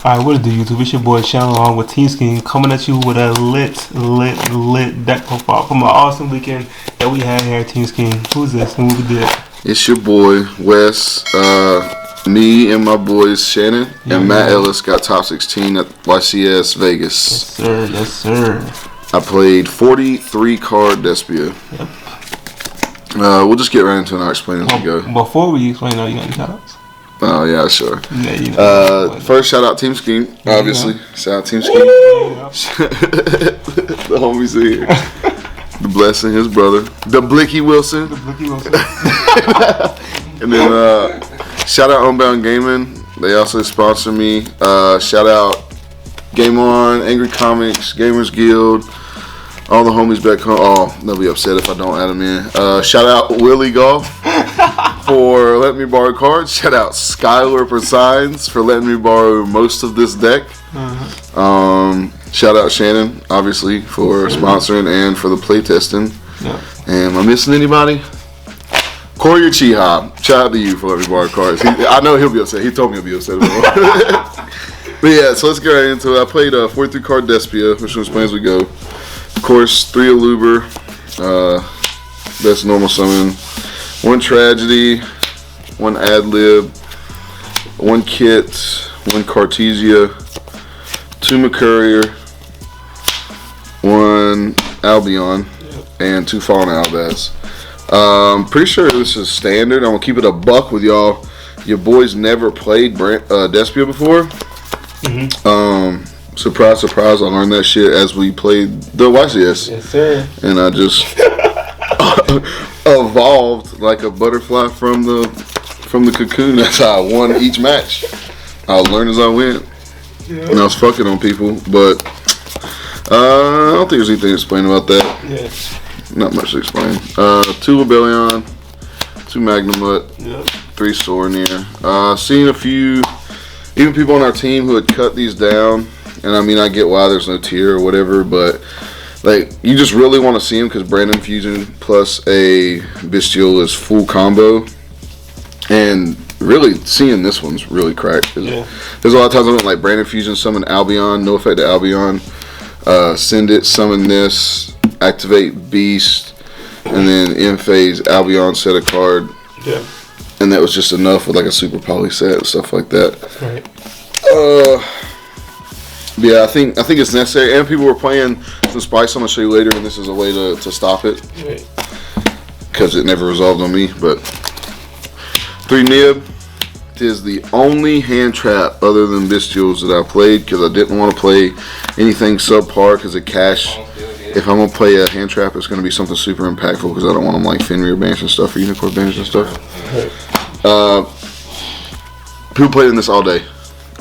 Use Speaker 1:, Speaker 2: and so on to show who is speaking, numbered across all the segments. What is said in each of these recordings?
Speaker 1: Alright, what is the YouTube? It's your boy Channel along with Team Scheme coming at you with a lit deck profile from an awesome weekend that we had here at Team Scheme. Who's this and what we did?
Speaker 2: It's your boy Wes, me and my boys Shannon and Matt Ellis got top 16 at YCS Vegas.
Speaker 1: Yes sir.
Speaker 2: I played 43 card DESPIA.
Speaker 1: Yep.
Speaker 2: We'll just get right into it and I'll explain as we go.
Speaker 1: Before we explain, you got any shoutouts?
Speaker 2: Oh yeah, sure.
Speaker 1: Yeah, you know.
Speaker 2: First shout out Team Scheme, obviously. Shout out Team Scheme. The homies are here. The Blessing, his brother. The Blicky Wilson. And then shout out Unbound Gaming. They also sponsor me. Shout out Game On, Angry Comics, Gamers Guild, all the homies back home. Oh, they'll be upset if I don't add them in. Shout out Willie Golf for letting me borrow cards. Shout out Skylar for signs for letting me borrow most of this deck. Shout out Shannon, obviously, for sponsoring and for the playtesting. And am I missing anybody? Corey Chihab, shout out to you for letting me borrow cards. I know he'll be upset. He told me he'll be upset about it. But yeah, so let's get right into it. I played 43 card DESPIA, which we'll explain as we go. Of course, 3 Aluber, that's normal summon. 1 Tragedy, 1 Ad-Lib, 1 Kit, 1 Cartesia, 2 McCurrier, 1 Albion, and 2 Fallen Albaz. Pretty sure this is standard. I'm gonna keep it a buck with y'all. Your boys never played DESPIA before. Surprise, surprise! I learned that shit as we played the YCS.
Speaker 1: Yes, sir.
Speaker 2: And I just evolved like a butterfly from the cocoon. That's how I won each match. I learned as I went, and I was fucking on people. But I don't think there's anything to explain about that.
Speaker 1: Yeah.
Speaker 2: Not much to explain. 2 Rebellion, 2 Magnamut, 3 Sornier. Seen a few, even people on our team who had cut these down. And I mean, I get why there's no tier or whatever, but like, you just really want to see them because Brandon Fusion plus a Bestial is full combo. And really, seeing this one's really cracked. There's a lot of times I went like Brandon Fusion, summon Albion, no effect to Albion, send it, summon this, activate Beast, and then in phase Albion set a card.
Speaker 1: Yeah.
Speaker 2: And that was just enough with like a super poly set and stuff like that.
Speaker 1: Right.
Speaker 2: Yeah, I think it's necessary, and people were playing some Spice. I'm gonna show you later, and this is a way to stop it because it never resolved on me. But 3 Nib is the only hand trap other than Bestials that I played because I didn't want to play anything subpar because of cash. If I'm gonna play a hand trap, it's gonna be something super impactful because I don't want them like Fenrir banish and stuff or Unicorn banish and stuff. People played in this all day.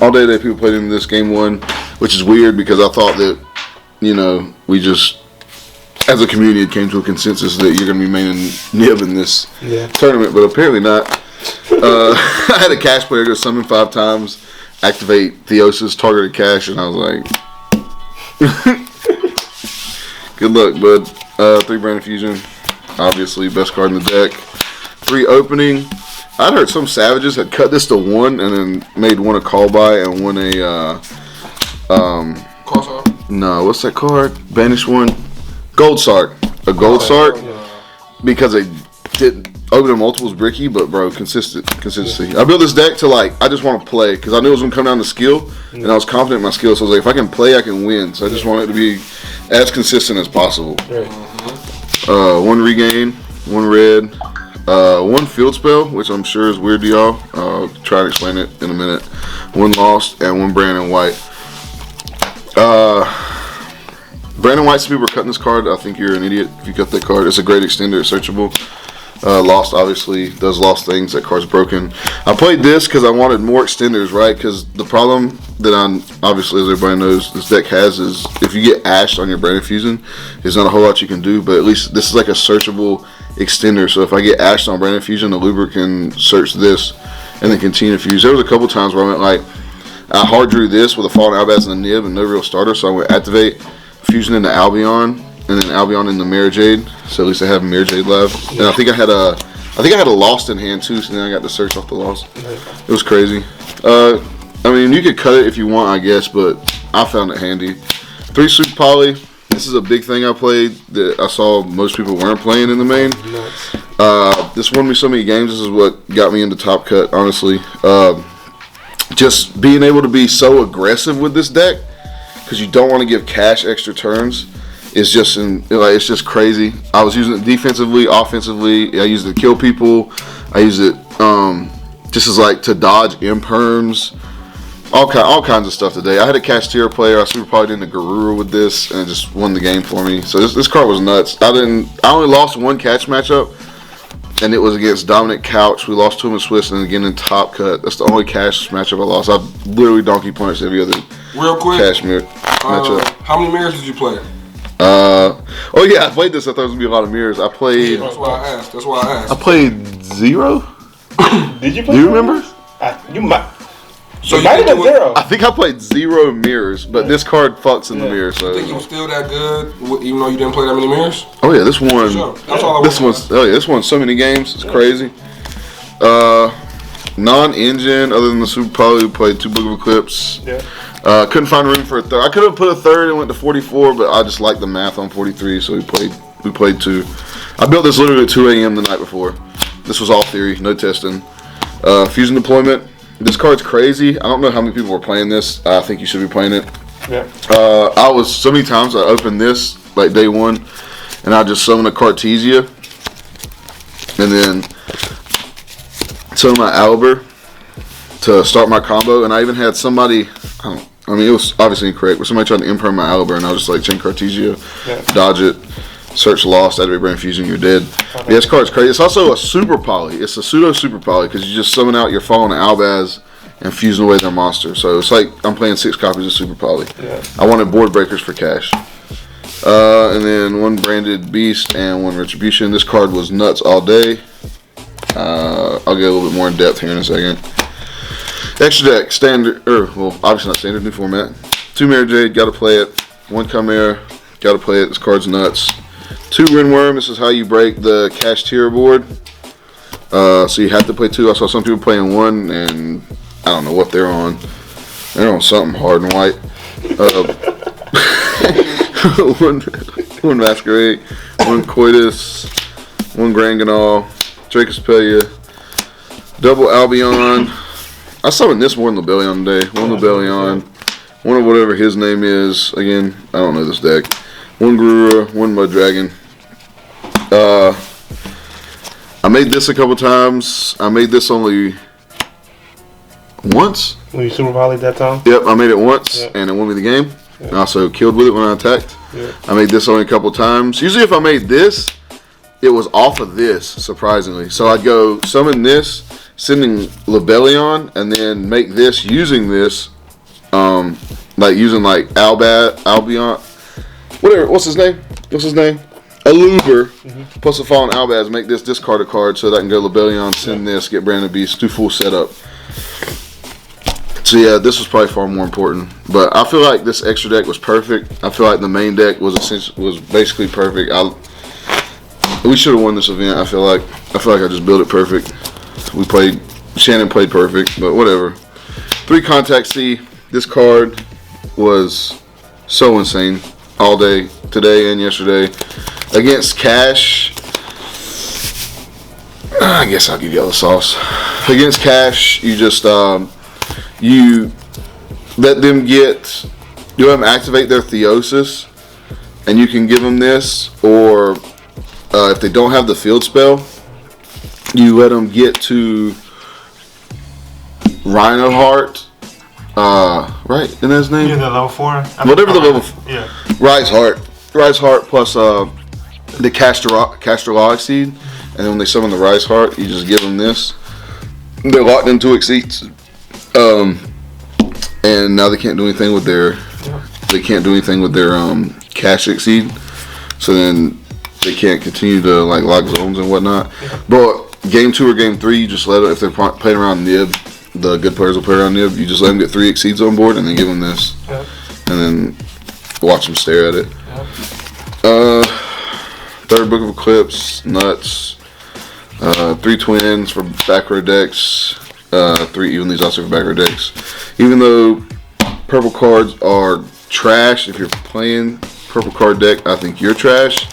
Speaker 2: All day people played in this game 1, which is weird because I thought that, you know, we just, as a community, came to a consensus that you're going to be maining Nib in this tournament, but apparently not. I had a cash player go summon 5 times, activate Theosis, targeted cash, and I was like, good luck, bud. 3 Brandon Fusion, obviously, best card in the deck. 3 Opening. I'd heard some savages had cut this to 1 and then made 1 a call by and 1 a no, what's that card? Banish 1. Gold Sark. A Gold Sark because they didn't open multiples bricky, but bro, consistency. I built this deck to like I just want to play because I knew it was gonna come down to skill and I was confident in my skill, so I was like if I can play I can win. So I just want it to be as consistent as possible. 1 Regain, 1 Red. 1 Field Spell, which I'm sure is weird to y'all. I'll try to explain it in a minute. 1 Lost and 1 Brandon White. Brandon White, some people are cutting this card. I think you're an idiot if you cut that card. It's a great extender, it's searchable. Lost obviously does Lost things. That card's broken. I played this because I wanted more extenders, right? Because the problem that obviously, as everybody knows, this deck has is if you get ashed on your Brandon Fusion, there's not a whole lot you can do. But at least this is like a searchable extender. So if I get ashed on Brandon Fusion, the Luber can search this and then continue to fuse. There was a couple times where I went like I hard drew this with a Fallen Albaz and a Nib and no real starter, so I went activate Fusion into Albion and then Albion into Mirror Jade. So at least I have Mirror Jade left. And I think I had a Lost in hand too, so then I got to search off the Lost. It was crazy. I mean, you could cut it if you want, I guess, but I found it handy. 3 super poly. This is a big thing I played that I saw most people weren't playing in the main. This won me so many games. This is what got me into Top Cut, honestly. Just being able to be so aggressive with this deck, because you don't want to give Cash extra turns, is just it's just crazy. I was using it defensively, offensively. I used it to kill people. I used it just as like to dodge imperms. All kinds of stuff today. I had a Cash tier player. I super powered into Garura with this, and it just won the game for me. So this card was nuts. I only lost 1 Cash matchup, and it was against Dominic Couch. We lost to him in Swiss, and again in Top Cut. That's the only Cash matchup I lost. I literally donkey punched every other
Speaker 3: real quick
Speaker 2: Cash matchup.
Speaker 3: How many mirrors did you play?
Speaker 2: Oh yeah, I played this. I thought it was gonna be a lot of mirrors. I played.
Speaker 3: That's why I asked.
Speaker 2: I played 0.
Speaker 1: Did you play?
Speaker 2: Do you remember?
Speaker 1: You might.
Speaker 3: So
Speaker 1: you might have been 0.
Speaker 2: I think I played 0 mirrors, but this card fucks in the mirror. So.
Speaker 3: You think you was still that good, even though you didn't play that many mirrors?
Speaker 2: Oh yeah, this one.
Speaker 3: Sure. That's all I
Speaker 2: this won so many games. It's crazy. Non-engine, other than the Super Poly, we played 2 Book of Eclipse.
Speaker 1: Yeah.
Speaker 2: Couldn't find room for a third. I could have put a third and went to 44, but I just liked the math on 43, so we played 2. I built this literally at 2 a.m. the night before. This was all theory, no testing. Fusion deployment. This card's crazy. I don't know how many people were playing this. I think you should be playing it.
Speaker 1: Yeah.
Speaker 2: I was so many times I opened this like day 1, and I just summon a Cartesia, and then summon my Albert to start my combo. And I even had somebody. I mean, it was obviously incorrect, but somebody tried to imperm my Albert, and I was just like, chain Cartesia, dodge it, search lost, activate Brain Fusion, you're dead. Yeah, this card's crazy. It's also a super poly. It's a pseudo super poly because you just summon out your fallen Albaz and fusing away their monster. So it's like I'm playing 6 copies of super poly.
Speaker 1: Yeah.
Speaker 2: I wanted board breakers for Cash. And then 1 branded beast and 1 retribution. This card was nuts all day. I'll get a little bit more in depth here in a second. Extra deck, standard, well, obviously not standard, new format. 2 Mara Jade, gotta play it. 1 Chimera, gotta play it. This card's nuts. 2 Rinworm, this is how you break the Cash tier board. So you have to play 2. I saw some people playing 1, and I don't know what they're on. They're on something hard and white. 1 Masquerade, 1 Coitus, 1 Granganol, Dracospelia, double Albion. I summoned this more than Lebellion today. 1 Lebellion, 1 of whatever his name is. Again, I don't know this deck. 1 Garura, 1 Mud Dragon. I made this a couple times. I made this only once.
Speaker 1: When you super poly that time?
Speaker 2: Yep, I made it once, and it won me the game. I also killed with it when I attacked. I made this only a couple times. Usually if I made this, it was off of this, surprisingly. So I'd go summon this, sending Lebellion, and then make this using this, like using like Albion, whatever. What's his name? Aluber, plus a fallen Albaz. Make this discard a card so that I can go Lebellion, send this, get Branded Beast, do full setup. So yeah, this was probably far more important. But I feel like this extra deck was perfect. I feel like the main deck was basically perfect. We should have won this event. I feel like I just built it perfect. Shannon played perfect, but whatever. 3 Contact C. This card was so insane all day, today and yesterday. Against Cash, I guess I'll give yellow sauce. Against Cash, you just you let them activate their Theosis, and you can give them this, or if they don't have the field spell, you let them get to Rhino Heart, right? Isn't that his name?
Speaker 1: Yeah, the level 4.
Speaker 2: Whatever the level.
Speaker 1: Yeah.
Speaker 2: Rise Heart plus the Castrologic Seed, and then when they summon the Rise Heart, you just give them this. They're locked into Exceeds, and now they can't do anything with their Cash Exceed. So then they can't continue to like lock zones and whatnot. But game 2 or game 3, you just let them, if they're playing around Nib, the good players will play around Nib. You just let them get 3 Exceeds on board and then give them this, and then watch them stare at it. 3rd Book of Eclipse, nuts. 3 Twins for back row decks. 3 evenly also for backer decks. Even though purple cards are trash, if you're playing purple card deck, I think you're trash.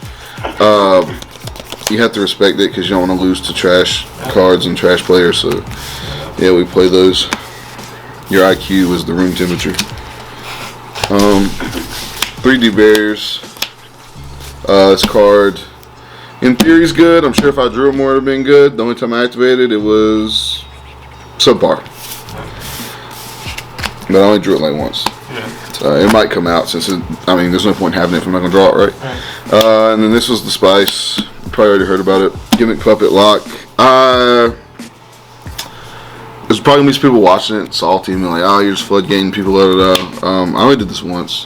Speaker 2: You have to respect it because you don't want to lose to trash cards and trash players. So yeah, we play those. Your IQ is the room temperature. 3D barriers. This card in theory is good. I'm sure if I drew it more it would have been good. The only time I activated it was subpar. But I only drew it like once. It might come out since there's no point in having it if I'm not gonna draw it, right? And then this was the spice. You probably already heard about it. Gimmick puppet lock. There's probably gonna be people watching it, salty, and like, oh, you're just floodgating people. I only did this once.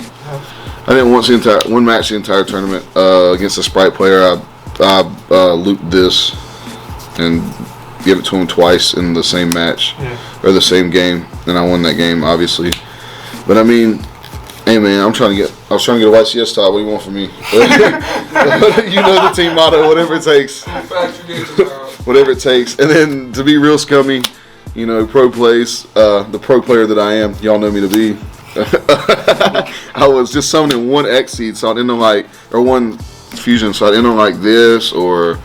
Speaker 2: I didn't once one match the entire tournament against a Sprite player. I looped this and gave it to him twice in the same match or the same game, and I won that game, obviously. But I mean, hey man, I was trying to get a YCS top. What do you want from me? You know the team motto, whatever it takes. Whatever it takes. And then to be real scummy, you know, pro plays, the pro player that I am, y'all know me to be. I was just summoning one X seed, so I didn't know one fusion, so I didn't know like this or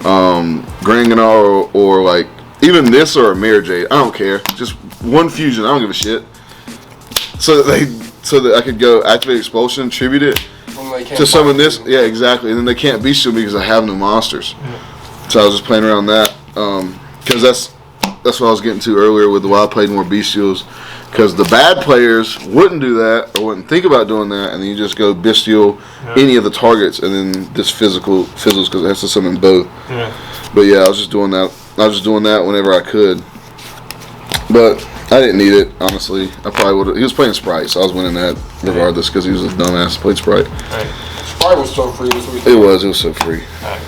Speaker 2: Granganar or like even this or a Mare Jade. I don't care. Just one fusion. I don't give a shit. So that I could go activate expulsion, tribute it to summon this. Yeah, exactly. And then they can't beast me because I have no monsters. So I was just playing around that because that's what I was getting to earlier with why I played more bestials. Because the bad players wouldn't do that or wouldn't think about doing that, and then you just go bestial any of the targets, and then this physical fizzles because it has to summon both. But yeah, I was just doing that. I was just doing that whenever I could. But I didn't need it, honestly. I probably would have. He was playing Sprite, so I was winning that regardless because he was a dumbass. Played Sprite.
Speaker 3: Sprite was so free this week.
Speaker 2: It was so free.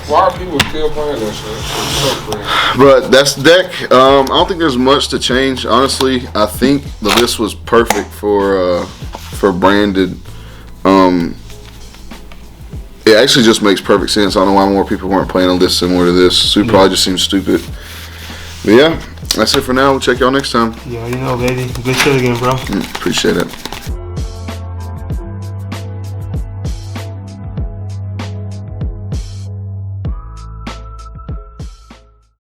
Speaker 3: Why are people still playing that shit? It's so free.
Speaker 2: But that's the deck. I don't think there's much to change, honestly. I think the list was perfect for branded. It actually just makes perfect sense. I don't know why more people weren't playing a list similar to this. Super probably just seems stupid. But yeah, that's it for now. We'll check y'all next time.
Speaker 1: Yeah, you know, baby. Good shit again, bro.
Speaker 2: Appreciate it.